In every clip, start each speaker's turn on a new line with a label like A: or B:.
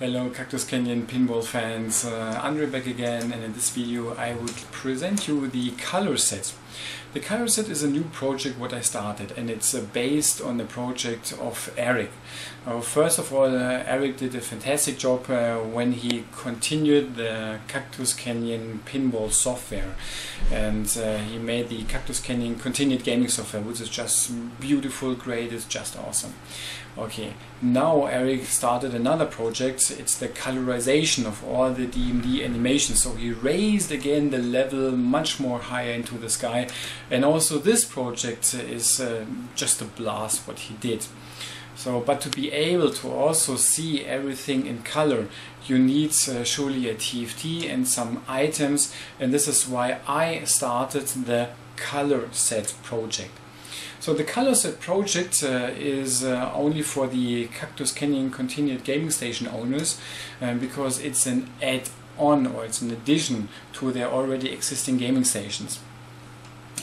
A: Hello Cactus Canyon pinball fans, Andre back again, and in this video I would present you the color set. The color set is a new project what I started, and it's based on the project of Eric. First of all, Eric did a fantastic job when he continued the Cactus Canyon pinball software, and he made the Cactus Canyon continued gaming software, which is just beautiful, great, it's just awesome. Okay, now Eric started another project. It's the colorization of all the DMD animations, so he raised again the level much more higher into the sky, and also this project is just a blast what he did. So, but to be able to also see everything in color, you need surely a TFT and some items, and this is why I started the color set project. So the color set project is only for the Cactus Canyon Continued Gaming Station owners, because it's an add-on, or it's an addition to their already existing gaming stations.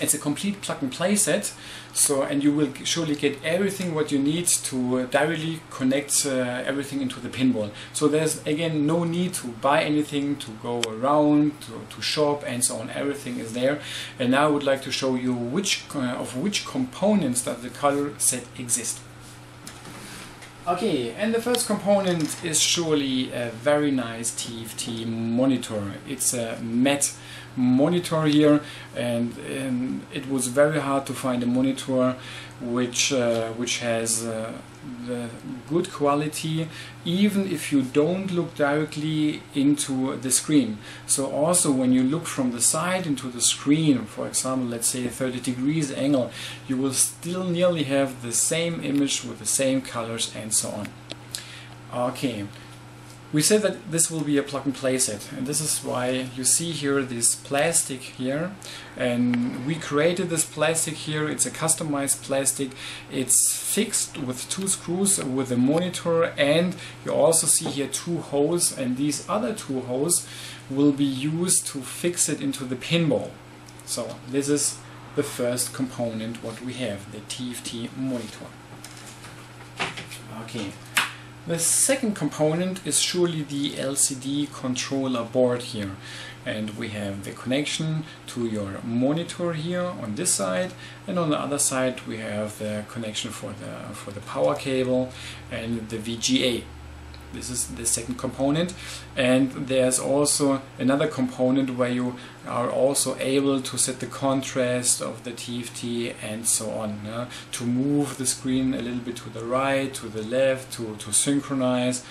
A: It's a complete plug-and-play set, so, and you will surely get everything what you need to directly connect everything into the pinball. So there's again no need to buy anything, to go around, to shop and so on. Everything is there. And now I would like to show you which components that the color set exist. Okay, and the first component is surely a very nice TFT monitor. It's a matte monitor here, and it was very hard to find a monitor which has the good quality, even if you don't look directly into the screen. So also when you look from the side into the screen, for example, let's say a 30 degrees angle, you will still nearly have the same image with the same colors and so on. Okay. We said that this will be a plug-and-play set, and this is why you see here this plastic here, and we created this plastic here. It's a customized plastic. It's fixed with 2 screws with a monitor, and you also see here 2 holes, and these other 2 holes will be used to fix it into the pinball. So this is the first component what we have, the TFT monitor. Okay. The second component is surely the LCD controller board here, and we have the connection to your monitor here on this side, and on the other side we have the connection for the power cable and the VGA. This is the second component, and there's also another component where you are also able to set the contrast of the TFT and so on, to move the screen a little bit to the right, to the left, to synchronize.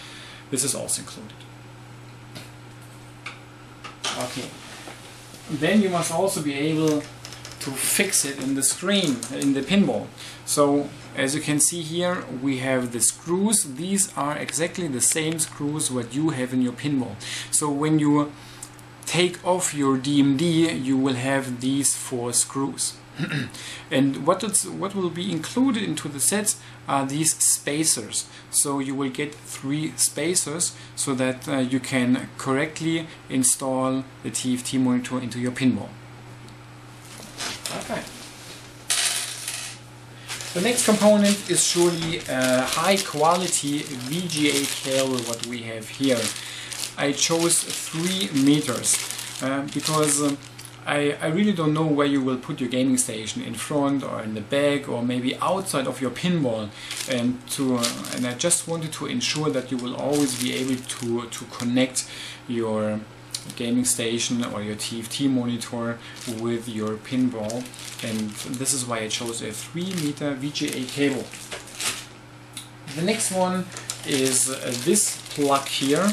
A: This is also included. Okay, then you must also be able to fix it in the screen, in the pinball. So as you can see here, we have the screws. These are exactly the same screws what you have in your pinball. So when you take off your DMD, you will have these 4 screws. And what will be included into the sets are these spacers. So you will get 3 spacers so that you can correctly install the TFT monitor into your pinball. Okay. The next component is surely a high quality VGA cable what we have here. I chose 3 meters because I really don't know where you will put your gaming station, in front or in the back or maybe outside of your pinball, and I just wanted to ensure that you will always be able to connect your gaming station or your TFT monitor with your pinball, and this is why I chose a 3 meter VGA cable. The next one is this plug here,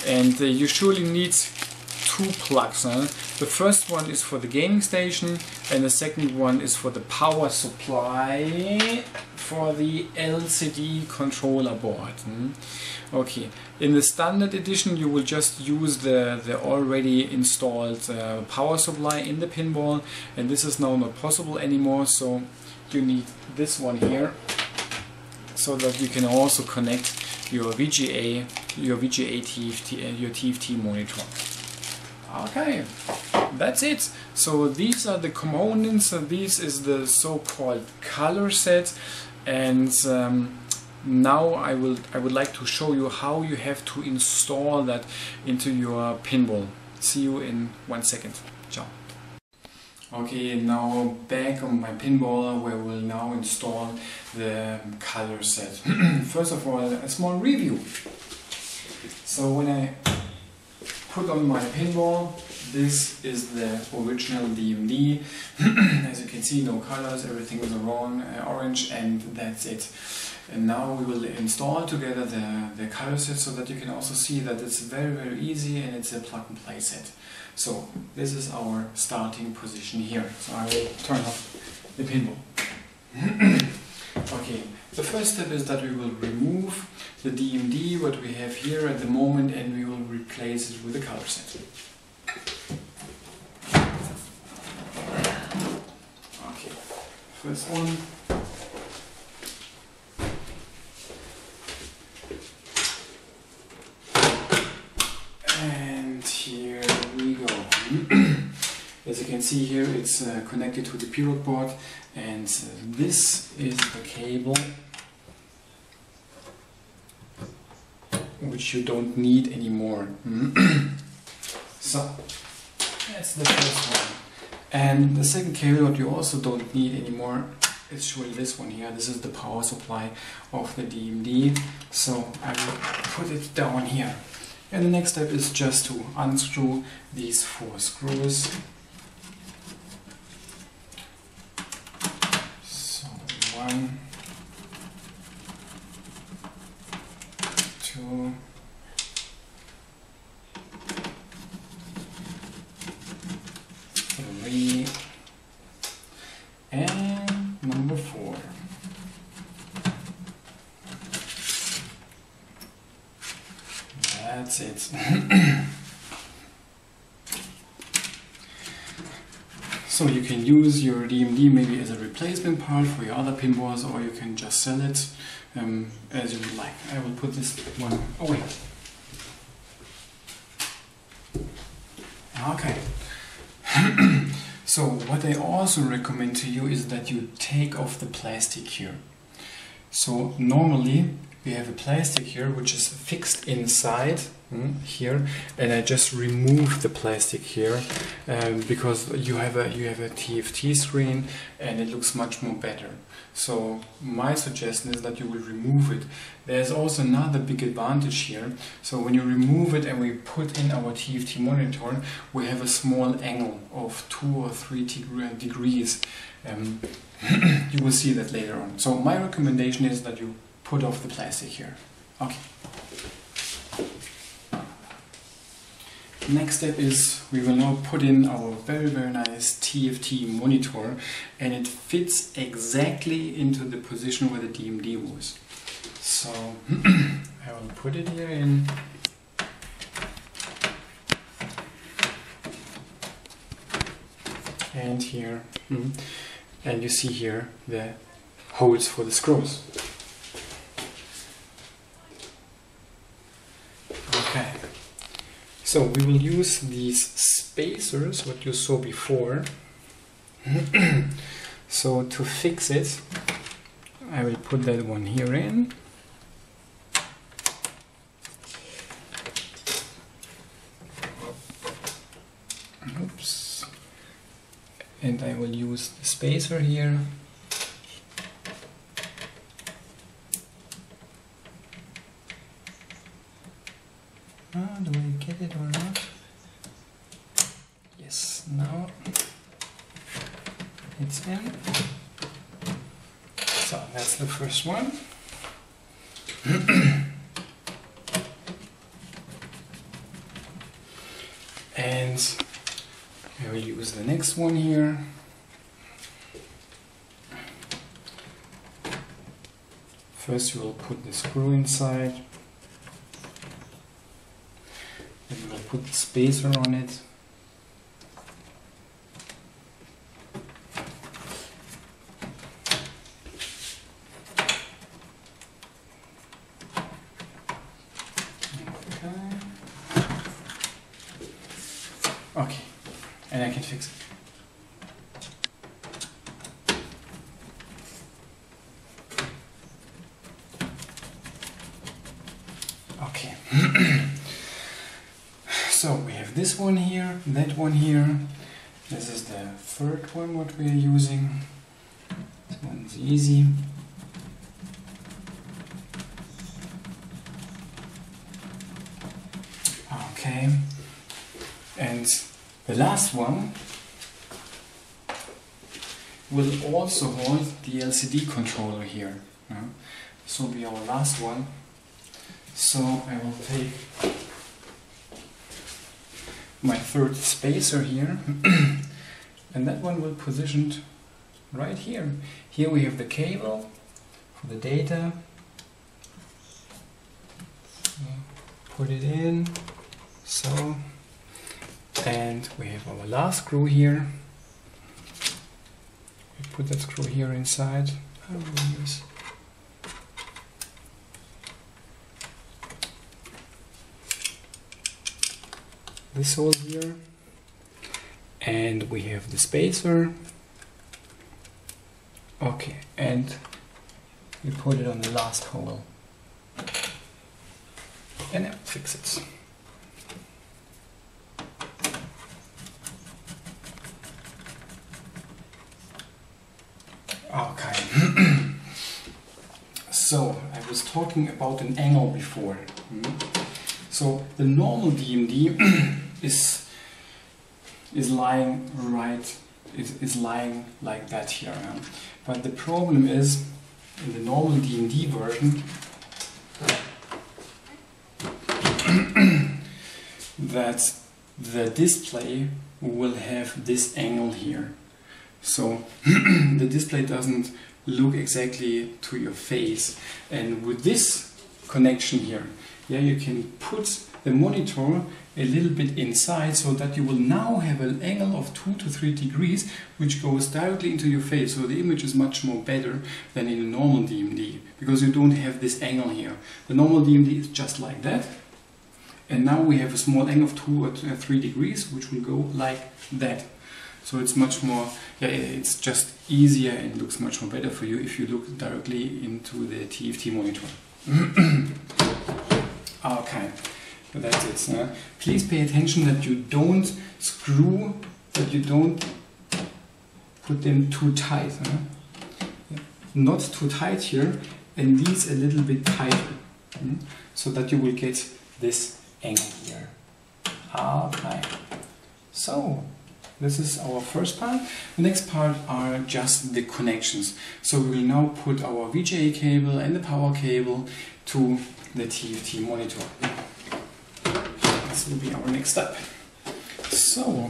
A: and you surely need 2 plugs. The first one is for the gaming station, and the second one is for the power supply for the LCD controller board. Okay, in the standard edition you will just use the already installed power supply in the pinball, and this is now not possible anymore, so you need this one here so that you can also connect your VGA TFT, your TFT monitor. Okay, that's it. So these are the components, this is the so-called color set, and now I would like to show you how you have to install that into your pinball. See you in 1 second. Ciao. Okay, now back on my pinball where we'll now install the color set. First of all, a small review. So when I put on my pinball, this is the original DMD. As you can see, no colors, everything is orange, and that's it. And now we will install together the color set so that you can also see that it's very easy and it's a plug and play set. So this is our starting position here. So I will turn off the pinball. Okay, the first step is that we will remove the DMD, what we have here at the moment, and we will replace it with the color set. Okay, first one. And here we go. As you can see here, it's connected to the period board, and this is the cable which you don't need anymore. So that's the first one. And the second cable what you also don't need anymore is surely this one here. This is the power supply of the DMD. So I will put it down here. And the next step is just to unscrew these 4 screws. So 1, 2, 3, and number 4. That's it. So you can use your DMD maybe as a replacement part for your other pinballs, or you can just sell it as you would like. I will put this one away. Okay. So what I also recommend to you is that you take off the plastic here. So normally we have a plastic here which is fixed inside here, and I just remove the plastic here because you have a TFT screen and it looks much more better. So my suggestion is that you will remove it. There's also another big advantage here. So when you remove it and we put in our TFT monitor, we have a small angle of 2 or 3 degrees. You will see that later on. So my recommendation is that you put off the plastic here. Okay. Next step is we will now put in our very nice TFT monitor, and it fits exactly into the position where the DMD was. So I will put it here in. And here. And you see here the holes for the screws. Okay. So we will use these spacers, what you saw before. So to fix it, I will put that one here in. Oops. And I will use the spacer here. Do I get it or not? Yes, now it's in. So that's the first one. And I will use the next one here. First you will put the screw inside. Then we will put the spacer on it. Okay, and I can fix it. So we have this one here, that one here. This is the third one what we are using. This one's easy. Okay, and the last one will also hold the LCD controller here. This will be our last one. So I will take my third spacer here, and that one will be positioned right here. Here we have the cable for the data. So put it in, so, and we have our last screw here. We put that screw here inside. I will use this hole here, and we have the spacer. Okay, and we put it on the last hole, and now fix it. Okay. So I was talking about an angle before. So the normal DMD is lying right, is lying like that here. But the problem is, in the normal DMD version, that the display will have this angle here. So the display doesn't look exactly to your face. And with this connection here, yeah, you can put the monitor a little bit inside, so that you will now have an angle of 2 to 3 degrees which goes directly into your face. So the image is much more better than in a normal DMD, because you don't have this angle here. The normal DMD is just like that, and now we have a small angle of 2 or 3 degrees which will go like that. So it's much more, yeah, it's just easier and looks much more better for you if you look directly into the TFT monitor. Okay, so that's it. Please pay attention that you don't screw, that you don't put them too tight. Not too tight here, and these a little bit tighter, so that you will get this angle here. Okay, so this is our first part. The next part are just the connections. So we will now put our VGA cable and the power cable to the TFT monitor. This will be our next step. So,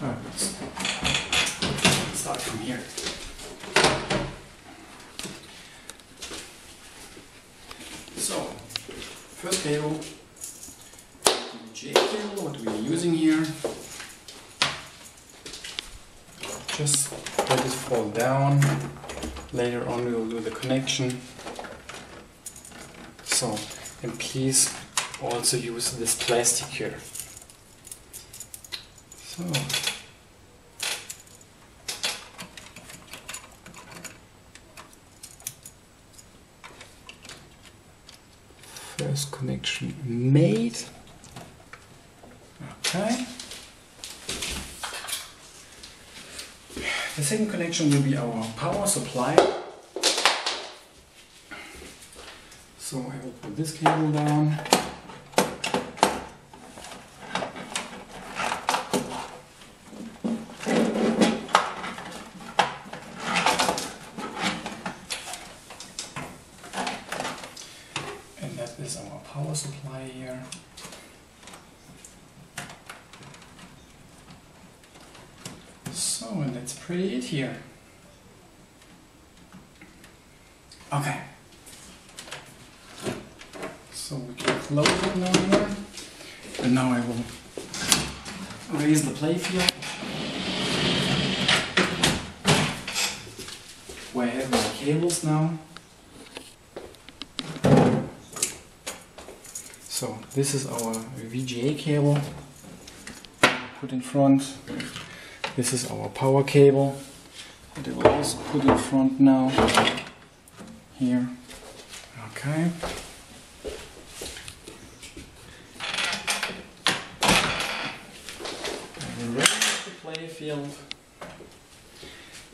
A: let's start from here. So, first cable, VGA cable, what we're using here. Just let it fall down. Later on we will do the connection. So, and please also use this plastic here. So, first connection made. Okay. The second connection will be our power supply. So I will put this cable down. And that is our power supply here. So, and that's pretty it here. Okay. So we can close it now here. And now I will raise the play field where I have my cables now. So this is our VGA cable put in front. This is our power cable that I will also put in front now, here. Okay. I'm ready to play field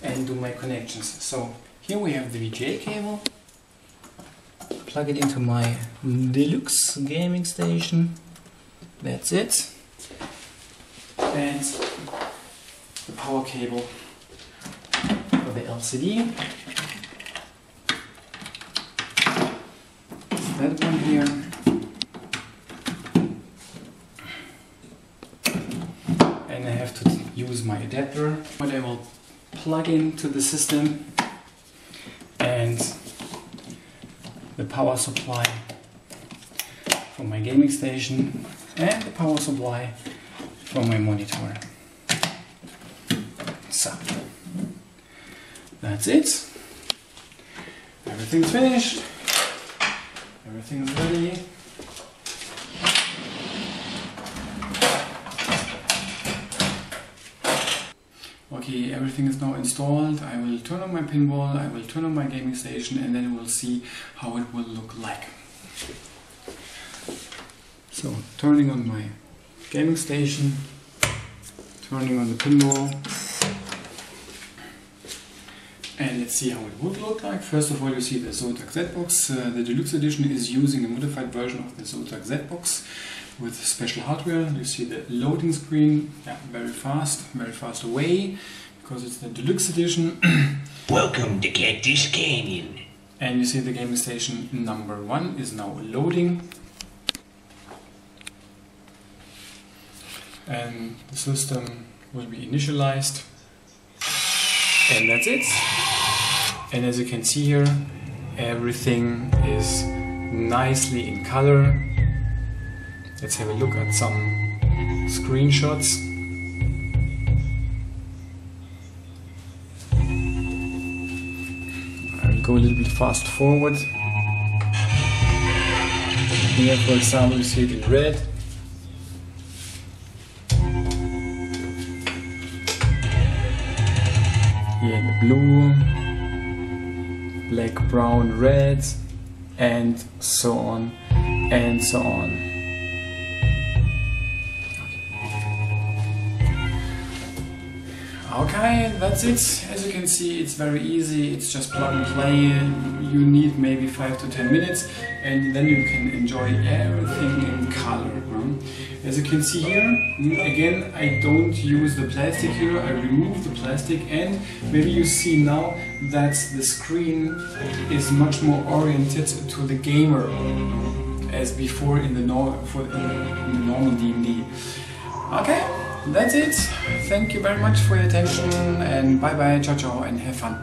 A: and do my connections. So here we have the VGA cable. Plug it into my deluxe gaming station. That's it. And the power cable for the LCD. That one here. And I have to use my adapter, what I will plug into the system, and the power supply for my gaming station and the power supply for my monitor. So that's it. Everything's finished. Everything's ready. Okay, everything is now installed. I will turn on my pinball, I will turn on my gaming station, and then we'll see how it will look like. So, turning on my gaming station, turning on the pinball, and let's see how it would look like. First of all, you see the Zotac Z-Box. The Deluxe Edition is using a modified version of the Zotac Z-Box with special hardware. You see the loading screen, yeah, very fast away, because it's the Deluxe Edition.
B: Welcome to Cactus Canyon.
A: And you see the gaming station number 1 is now loading. And the system will be initialized. And that's it. And as you can see here, everything is nicely in color. Let's have a look at some screenshots. I will go a little bit fast forward. Here, for example, you see it in red. Here in the blue, black, brown, red, and so on and so on. Okay, that's it. As you can see, it's very easy. It's just plug and play. You need maybe 5 to 10 minutes, and then you can enjoy everything in color. As you can see here, again, I don't use the plastic here. I remove the plastic, and maybe you see now that the screen is much more oriented to the gamer as before in the normal DMD. Okay. That's it. Thank you very much for your attention, and bye bye, ciao ciao, and have fun.